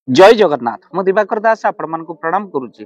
जय जगन्नाथ मु दिवाकर दास आपण मानकु प्रणाम करुच्ची।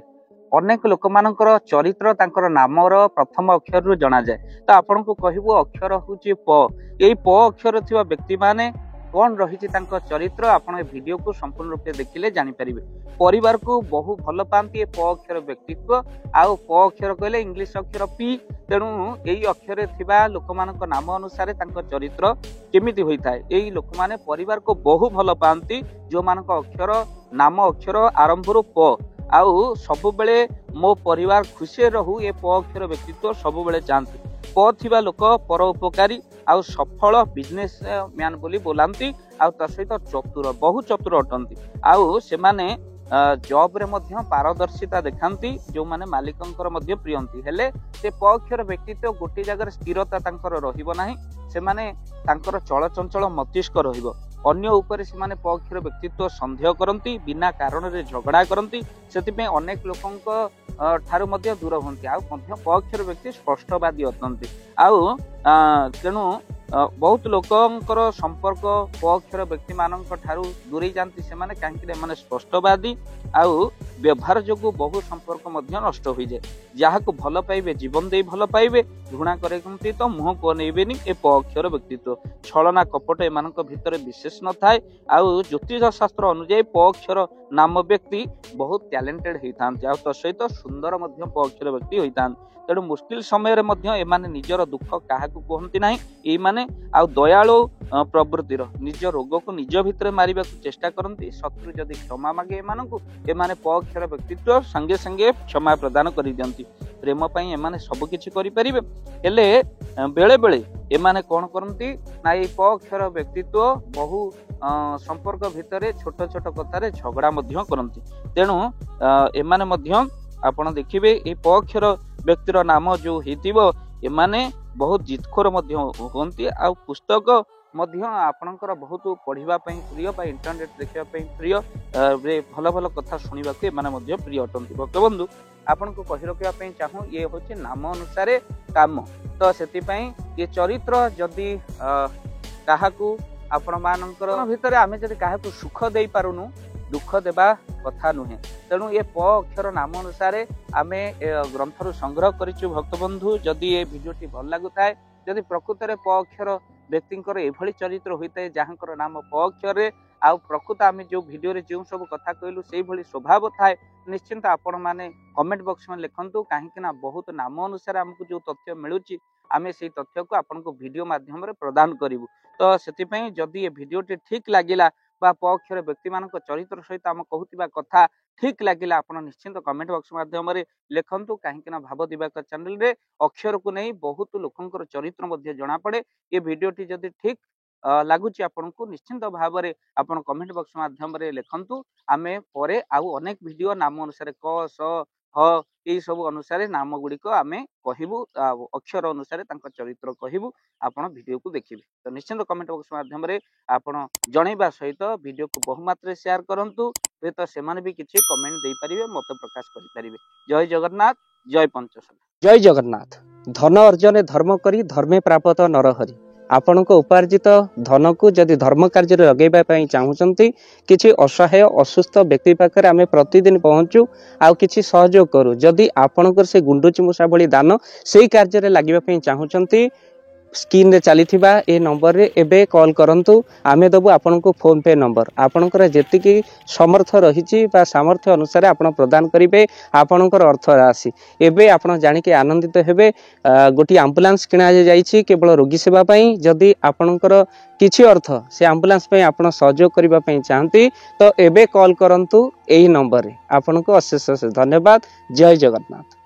अनेक लोक मानकर चरित्र तांकर नामर प्रथम अक्षर रु जना जाए। तो आपण को कहबो अक्षर होची प। एई प अक्षर थिबा व्यक्ति माने कौन रही चरित्र आपण ए वीडियो को संपूर्ण रूप से देखिले जानि परिबे। परिवार को बहु भल पाती प अक्षर व्यक्तित्व आउ प अक्षर कहले इंग्लिश अक्षर पी। तेणु यही अक्षर थिबा लोक मानक नाम अनुसार चरित्र केमिति होई थाए। एही लोक माने परिवार को बहु भल पाती जो मानक अक्षर नाम अक्षर आरंभ रु प आउ सबु बेले मो परिवार खुशी रहू ए प अक्षर व्यक्तित्व सबु बेले चाहती। प थिबा लोक पर उपकारी आउ सफल बिजनेस मैन बोली बोलांती आउ ता सहित चतुर बहु चतुर अटंती आउ से माने जॉब रे मध्य पारदर्शिता देखांती जो माने मालिकंकर मध्य प्रियंती हेले से प अक्षर व्यक्तित्व गोटे जगह स्थिरता तांकर रहिबो नाही। से माने तांकर चलचंचल मस्तिष्क रहिबो। अन्य ऊपर से माने प अक्षर व्यक्तित्व संदेह करती बिना कारण रे झगड़ा करती सेति अनेक लोकंक ठारू मध्य दूर होती आउ मध्य प अक्षर व्यक्ति स्पष्टवादी अटंती आउ तेणु बहुत लोकंकर संपर्क प अक्षर व्यक्ति मानक ठारू दूरे जाती से माने काहेकि माने स्पष्टवादी आउ व्यवहार जोगु बहु संपर्क मध्य नष्ट हो जाए। जहाँ को भल पाइबे जीवन दे भल पाइबे घृणा करते तो मुह को नैबेनी ए प अक्षर व्यक्तित्व। छलना कपट एमान भितर विशेष न थाए आउ ज्योतिष शास्त्र अनुଯାयी प अक्षर नाम व्यक्ति बहुत टैलेंटेड होता तो सहित सुंदर मध्य प अक्षर व्यक्ति होता। तेणु मुश्किल समय रे मध्य एमाने निजर दुख काहाकू कहती ना ये माने आउ दयालु प्रवृत्तिर निज रोग को निज भितर मारिबा चेष्टा करती। शत्रु जदि क्षमा मागे एमानकू एमाने प अक्षर व्यक्तित्व संगे संगे क्षमा प्रदान कर दियंती। प्रेम पई एमाने सब किछि करि परिबे हेले बेले बेले एमाने कोन करंती ना ये प अक्षर व्यक्तित्व बहु संपर्क भितर छोट छोट कथारे झगड़ा मध्य करंती। तेणु एमाने मध्य आपण देखिबे ए प अक्षर व्यक्तिर नाम जो हेतिबो एमाने बहुत जितखोर मध्य होती आ पुस्तक मध्य आपणकर बहुत पढ़िबा पई प्रिय बा इंटरनेट देखिबा पई प्रिय रे भल भल कथा सुनिबा के माने मध्य प्रिय अटंती। भक्तबंधु आपण को कहि रखिबा पई चाहू ये होचे नाम अनुसार काम। तो सेति पई ये चरित्र जदि काहाकू आपण मानकर भितर आमे जदि काहाकू सुख देई पारुनु दुख देबा कथा नुहे। तेणु ये प अक्षर नाम अनुसार आमे ग्रंथरु संग्रह करिछु। भक्तबंधु जदि ये वीडियोटी भल लागु थाए जदि प्रकृत रे प अक्षर व्यक्तिंकर एभली चरित्र होइते जहाँकर नाम प अक्षर रे आउ प्रकृत आमे जो वीडियो रे जो सब कथा कहलु सेही भली स्वभाव थाए निश्चिंत आपण माने कमेंट बॉक्स में लिखंतु काहेकि ना बहुत नाम अनुसार हमकु जो तथ्य मिलुची आमे सेही तथ्य को आपण को वीडियो माध्यम रे प्रदान करिवु। तो सेति पई जदि ये वीडियोटी ठीक लागिला बा प अक्षर व्यक्ति मानक चरित्र सहित आम कहूतिबा कथा ठीक लागिला आपण निश्चिंत कमेंट बॉक्स माध्यम रे लिखंतु काहेकि ना भाव दिवाकर चैनल रे अक्षर को नहीं बहुत लोकंकर चरित्र मध्य जणा पड़े। ये वीडियोटी जदि ठीक लागुची आपण को निश्चिंत भाव रे आपण कमेंट बॉक्स माध्यम रे लिखंतु आमे परे आउ अनेक वीडियो नाम अनुसार क स ह ये सब अनुसार नाम गुड़िक आमे कहबू अक्षर अनुसार तांका चरित्र कहबू आपण वीडियो को देखिबे। तो निश्चिंत कमेंट बॉक्स माध्यम रे आपण जणैबा सहित वीडियो को बहु मात्रा शेयर करंतु तो सेमाने भी किछि कमेंट देई परिबे मत प्रकाश करि परिबे। जय जगन्नाथ जय पंचशला। जय जगन्नाथ। धन अर्जन धर्म करी धर्मे प्राप्त नरहरि। आपण को उपार्जित धन को जदि धर्म कार्य लगेबा पई चाहूचंती किछि असहाय असुस्थ व्यक्ति पाखरे आमे प्रतिदिन पहुंचू आ किछि सहयोग करू। जदि आपणकर से गुंडुची मुसा भली दान सेही कार्य रे लागिबा पई चाहूचंती स्क्रीन रे चलीथिबा ए नंबर रे एबे कॉल करंतु आमे दबु आपन को फोन पे नंबर आपनकर जेतिकी समर्थ रहिची बा सामर्थ्य अनुसार आपण प्रदान करिवे आपनकर अर्थ राशि। एबे आपण जानि के आनंदित हेबे गोटी एम्बुलेंस किना जाईची केवल रोगी सेवा पई। जदि आपनकर किछि अर्थ से एम्बुलेंस पई आपण सहयोग करिबा पई चाहंती तो एबे कॉल करंतु एही नंबर रे। आपन को अशेष धन्यवाद। जय जगन्नाथ।